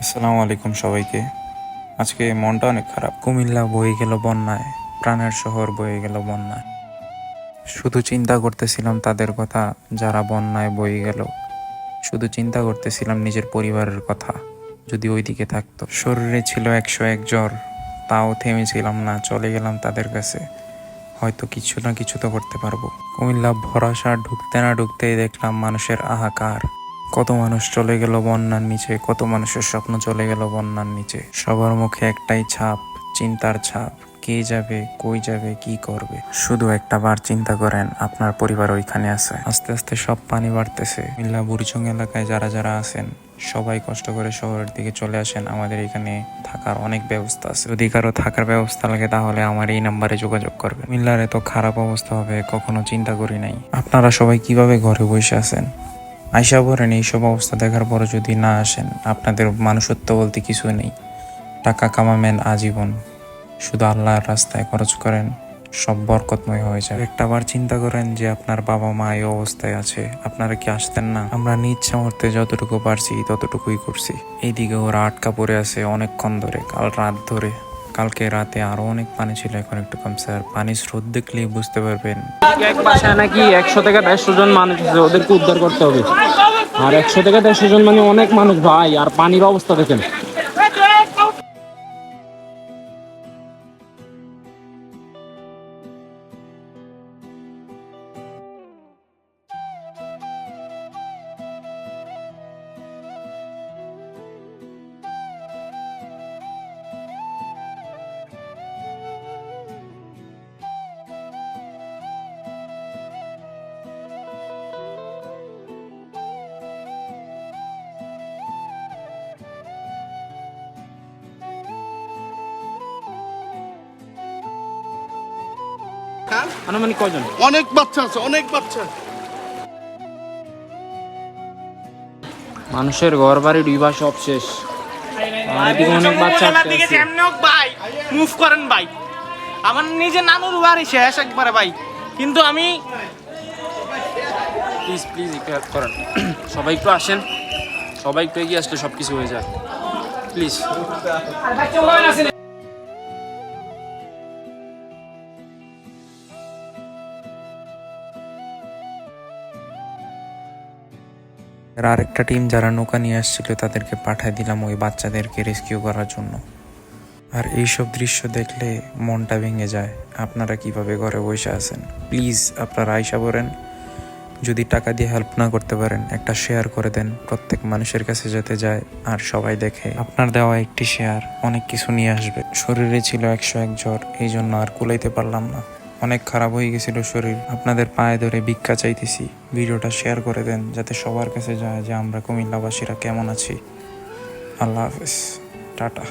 আসসালামু আলাইকুম সবাইকে। আজকে মনটা অনেক খারাপ। কুমিল্লা বয়ে গেল বন্যায়, প্রাণের শহর বয়ে গেল বন্যায়। শুধু চিন্তা করতেছিলাম তাদের কথা যারা বন্যায় বয়ে গেল। শুধু চিন্তা করতেছিলাম নিজের পরিবারের কথা, যদি ওইদিকে থাকতো। শরীরে ছিল 101 জ্বর, তাও থেমেছিলাম না, চলে গেলাম তাদের কাছে। হয়তো কিছু না কিছু তো করতে পারবো। কুমিল্লা ভরসা ঢুকতে না ঢুকতেই দেখলাম মানুষের হাহাকার। কত মানুষ চলে গেল বন্যার নিচে, কত মানুষের স্বপ্ন চলে গেল বন্যার নিচে। সবার মুখে একটাই ছাপ, চিন্তার ছাপ। কে যাবে, কই যাবে, কি করবে। শুধু একটা বার চিন্তা করেন, আপনার পরিবার ওইখানে আছে। আস্তে আস্তে সব পানি বাড়তেছে। কুমিল্লা বুড়িচং এলাকায় যারা যারা আছেন সবাই কষ্ট করে শহরের দিকে চলে আসেন। আমাদের এখানে থাকার অনেক ব্যবস্থা আছে। যদি কারো থাকার ব্যবস্থা লাগে তাহলে আমার এই নাম্বারে যোগাযোগ করবেন। কুমিল্লার এত খারাপ অবস্থা হবে কখনো চিন্তা করি নাই। আপনারা সবাই কিভাবে ঘরে বসে আছেন? আইসা পড়েন। এইসব অবস্থা দেখার পরে যদি না আসেন, আপনাদের মানুষত্ব বলতে কিছু নেই। টাকা কামাবেন আজীবন, শুধু আল্লাহর রাস্তায় খরচ করেন, সব বরকতময় হয়ে যায়। একটা বার চিন্তা করেন যে আপনার বাবা মা এই অবস্থায় আছে, আপনারা কি আসতেন না? আমরা নিজ সামর্থ্যে যতটুকু পারছি ততটুকুই করছি। এইদিকে ওরা আটকা পড়ে আছে অনেকক্ষণ ধরে, কাল রাত ধরে। কালকে রাতে আরো অনেক পানি ছিল, এখন একটু কমছে। আর পানির স্রোত দেখলেই বুঝতে পারবেন। এক বাসায় নাকি 100 থেকে 150 জন মানুষ আছে, ওদেরকে উদ্ধার করতে হবে। আর 100 থেকে 150 জন মানে অনেক মানুষ ভাই। আর পানির অবস্থা দেখেন। আনুমানিক কয়জন? অনেক বাচ্চা আছে, অনেক বাচ্চা। মানুষের ঘর বাড়ি ডুবা সব শেষ। আর এদিকে অনেক বাচ্চা আটকে আছে। ভাই মুভ করেন ভাই, আমার নিজের নানুর বাড়ি শেষ একবারে ভাই। কিন্তু আমি প্লিজ প্লিজ একটু হেল্প করেন। সবাই একটু আসেন, সবাই একটু এগিয়ে আসলে সব কিছু হয়ে যায় প্লিজ। আর আরেকটা টিম যারা নৌকা নিয়ে আসছিল তাদেরকে পাঠিয়ে দিলাম ওই বাচ্চাদেরকে রেস্কিউ করার জন্য। আর এইসব দৃশ্য দেখলে মনটা ভেঙে যায়। আপনারা কিভাবে ঘরে বসে আছেন? প্লিজ আপনারা আইসা পড়েন। যদি টাকা দিয়ে হেল্প না করতে পারেন, একটা শেয়ার করে দেন, প্রত্যেক মানুষের কাছে যেতে যায় আর সবাই দেখে। আপনার দেওয়া একটি শেয়ার অনেক কিছু নিয়ে আসবে। শরীরে ছিল 101 জ্বর, এই জন্য আর কুলাইতে পারলাম না। অনেক খারাপ হয়ে গেছিল শরীর। আপনাদের পায়ে ধরে ভিক্ষা চাইতেছি, ভিডিওটা শেয়ার করে দেন যাতে সবার কাছে যায় যে আমরা কুমিল্লাবাসীরা কেমন আছি। আল্লাহ হাফেজ, টাটা।